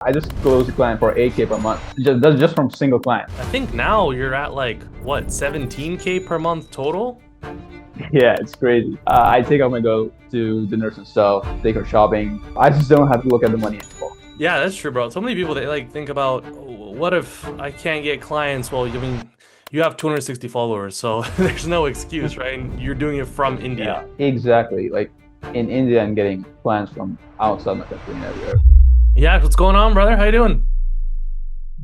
I just closed a client for 8K per month. That's just from single client. I think now you're at like what, 17K per month total? Yeah, it's crazy. I take out my girl to dinners and stuff, take her shopping. I just don't have to look at the money anymore. Yeah, that's true, bro. So many people they like think about what if I can't get clients? Well, you have 260 followers, so there's no excuse, right? And you're doing it from India. Yeah, exactly. Like in India, I'm getting clients from outside my country and everywhere. Yeah, what's going on, brother? How you doing?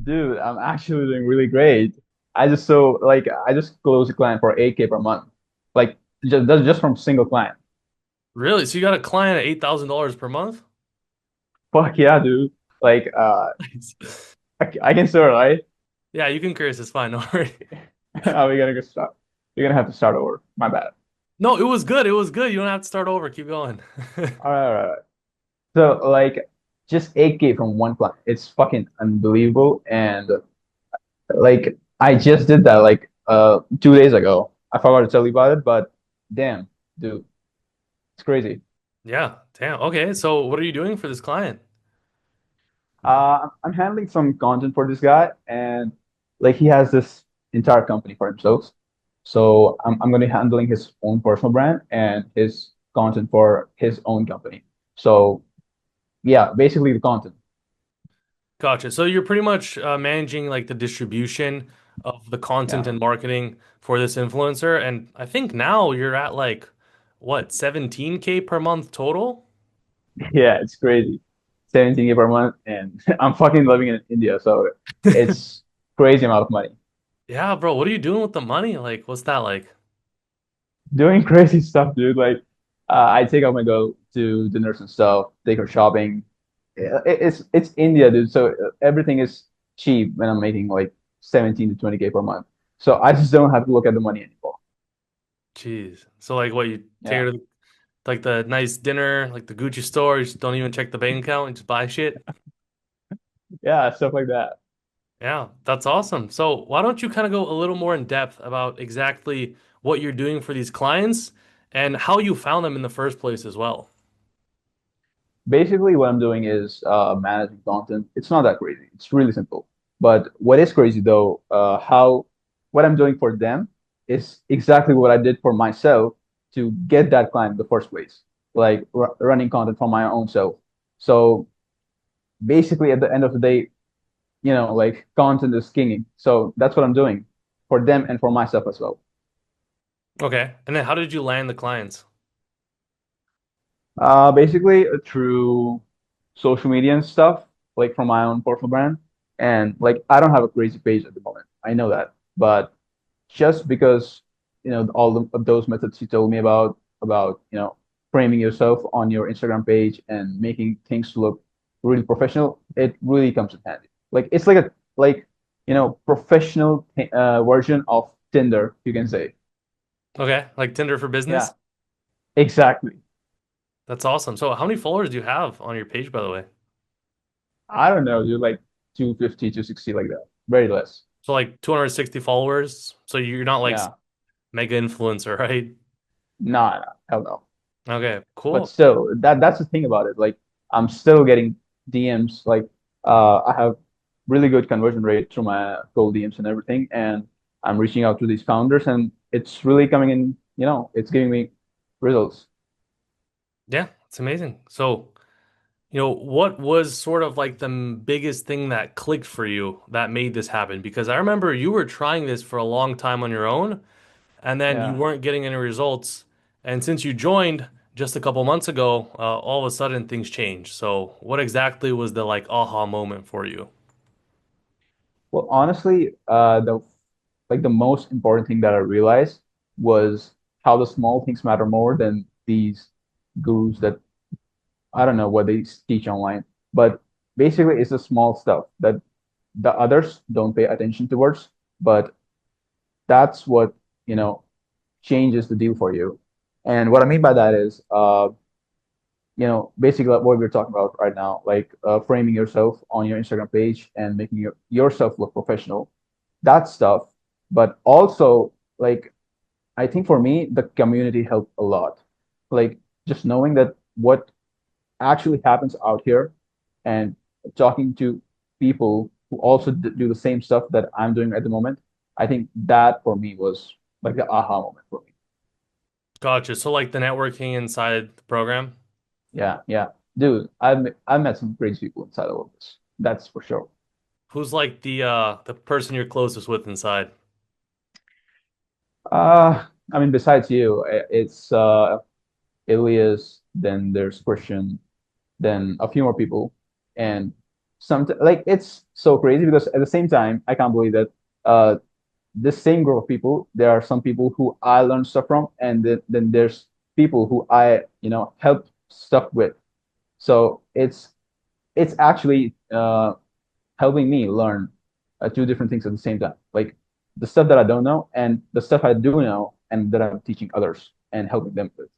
Dude, I'm actually doing really great. I just closed a client for 8K per month. Like that's just from single client. Really? So you got a client at $8,000 per month? Fuck yeah, dude. Like Nice. I can start, right? Yeah, you can curse. It's fine. Don't worry. Are we gonna go start? You're gonna have to start over. My bad. No, it was good. It was good. You don't have to start over. Keep going. All right. So like just 8K from one client. It's fucking unbelievable. And like I just did that like 2 days ago. I forgot to tell you about it, but damn, dude, it's crazy. Yeah, damn. Okay, so what are you doing for this client? I'm handling some content for this guy, and like he has this entire company for himself. So I'm gonna be handling his own personal brand and his content for his own company. So yeah, basically the content. Gotcha. So you're pretty much managing like the distribution of the content Yeah. and marketing for this influencer. And I think now you're at like what, 17K per month total? Yeah, it's crazy. 17K per month, and I'm fucking living in India, so it's crazy amount of money. Yeah, bro. What are you doing with the money? Like, what's that like? Doing crazy stuff, dude. Like, I take out my girl to dinners and stuff, take her shopping. Yeah, it's India, dude. So everything is cheap when I'm making like 17 to 20K per month. So I just don't have to look at the money anymore. Jeez. So like what you take Yeah, her to like the nice dinner, like the Gucci store, you just don't even check the bank account and just buy shit? yeah, stuff like that. Yeah, that's awesome. So why don't you kind of go a little more in depth about exactly what you're doing for these clients and how you found them in the first place as well? Basically, what I'm doing is managing content. It's not that crazy. It's really simple. But what is crazy though, how what I'm doing for them is exactly what I did for myself to get that client in the first place, like r running content for my own self. So basically, at the end of the day, like content is king. So that's what I'm doing for them and for myself as well. Okay. And then how did you land the clients? Basically through social media and stuff, like from my own personal brand. And like I don't have a crazy page at the moment. I know that. But just because, of those methods you told me about, framing yourself on your Instagram page and making things look really professional, it really comes in handy. Like it's like a like, professional version of Tinder, you can say. Okay, like Tinder for Yeah, business? exactly. That's awesome. So how many followers do you have on your page, by the way? I don't know, dude, like 250, 260, like that. Very less. So like 260 followers. So you're not like Yeah. mega influencer, right? Nah, nah, hell no. Okay, But cool. still, that's the thing about it. Like I'm still getting DMs. Like I have really good conversion rate through my cold DMs and everything. And I'm reaching out to these founders and it's really coming in, it's giving me results. Yeah, it's amazing. So, what was sort of like the biggest thing that clicked for you that made this happen? Because I remember you were trying this for a long time on your own, and then you Yeah. weren't getting any results. And since you joined just a couple months ago, all of a sudden things changed. So, what exactly was the like aha moment for you? Well, honestly, the most important thing that I realized was how the small things matter more than these gurus that I don't know what they teach online, but basically it's the small stuff that the others don't pay attention towards, but that's what, you know, changes the deal for you. And what I mean by that is, basically like what we're talking about right now, like framing yourself on your Instagram page and making yourself look professional, that stuff. But also, like, I think for me, the community helped a lot. Like, just knowing that what actually happens out here and talking to people who also do the same stuff that I'm doing at the moment, I think that for me was like the aha moment for me. Gotcha. So like the networking inside the program, Yeah, yeah. Dude, I've met some crazy people inside all of this. That's for sure. who's like the person you're closest with inside? I mean, besides you, it's Ilias, then there's Christian, then a few more people, and some like it's so crazy because at the same time, I can't believe that uh this same group of people, there are some people who I learned stuff from, and then there's people who I, help stuff with. So it's actually helping me learn two different things at the same time. Like the stuff that I don't know and the stuff I do know and that I'm teaching others and helping them with.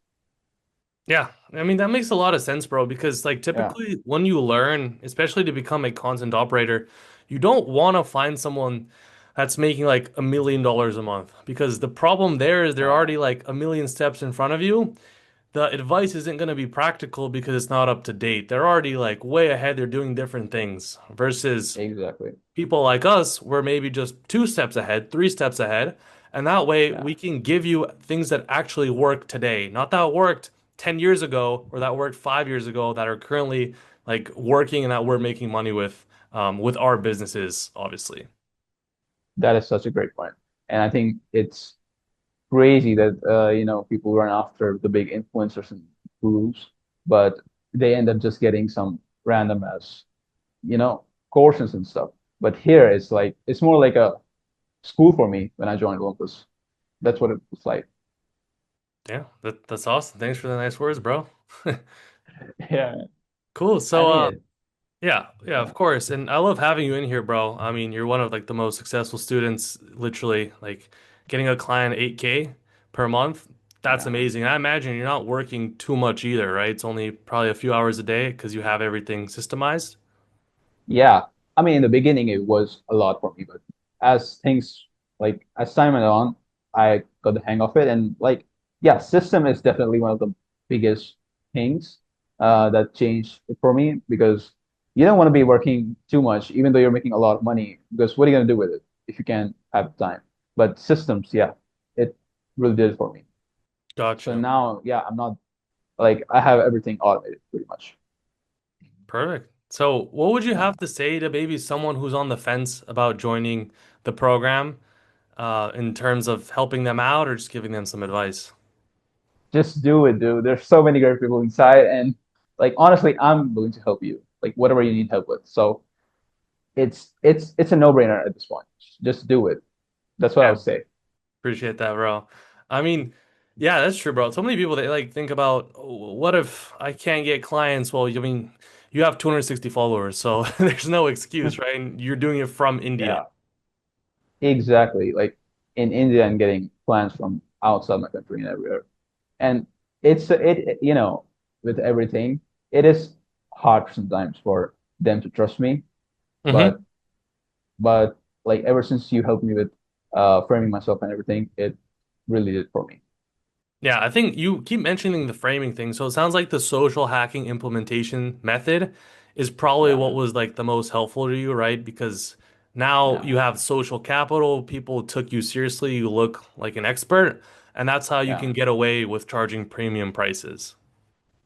Yeah, I mean that makes a lot of sense, bro, because like Yeah, typically when you learn, especially to become a content operator, you don't want to find someone that's making like $1 million a month because the problem there is they're yeah, already like a million steps in front of you. The advice isn't going to be practical because it's not up to date. They're already like way ahead, they're doing different things versus exactly. people like us, we're maybe just 2 steps ahead, 3 steps ahead. And that way Yeah, we can give you things that actually work today, not that worked 10 years ago or that worked 5 years ago that are currently like working and that we're making money with our businesses, obviously. that is such a great point. And I think it's crazy that people run after the big influencers and gurus, but they end up just getting some random as courses and stuff. But here it's like it's more like a school for me when I joined Olympus. That's what it was like. Yeah, that's awesome. Thanks for the nice words, bro. Yeah, Cool. I So, mean it. yeah, yeah, of Yeah, course. And I love having you in here, bro. I mean, you're one of like the most successful students, literally, like getting a client 8K per month. That's yeah. amazing. I imagine you're not working too much either, right? It's only probably a few hours a day because you have everything systemized. Yeah, I mean, in the beginning, it was a lot for me, but as time went on, I got the hang of it. And yeah, system is definitely one of the biggest things that changed it for me because you don't want to be working too much, even though you're making a lot of money, because what are you going to do with it if you can't have time? But systems, yeah, it really did it for me. So Gotcha. now, yeah, I'm not like I have everything automated pretty much. Perfect. So, what would you Yeah. have to say to maybe someone who's on the fence about joining the program, in terms of helping them out or just giving them some advice? Just do it, dude. There's so many great people inside, and like honestly, I'm willing to help you, like whatever you need help with. So it's a no-brainer at this point. Just do it. That's what I Yeah. would say. Appreciate that, bro. I mean, yeah, that's true, bro. So many people they like think about, "Oh, what if I can't get clients?" Well, I mean, you have 260 followers, so there's no excuse, right? And you're doing it from India. Yeah, exactly. Like in India and getting plans from outside my country and everywhere. And with everything, it is hard sometimes for them to trust me. Hmm. But but like ever since you helped me with framing myself and everything, it really did for me. Yeah, I think you keep mentioning the framing thing, so it sounds like the social hacking implementation method is probably Yeah, what was like the most helpful to you, right? Because now yeah, you have social capital, people took you seriously, you look like an expert, and that's how you yeah. can get away with charging premium prices.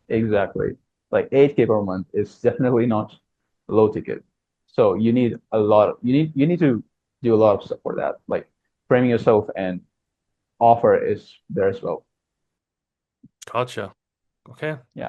Exactly. Like 8K per month is definitely not low ticket. So you need to do a lot of stuff for that. Like framing yourself and offer is there as well. Gotcha. Okay. Yeah.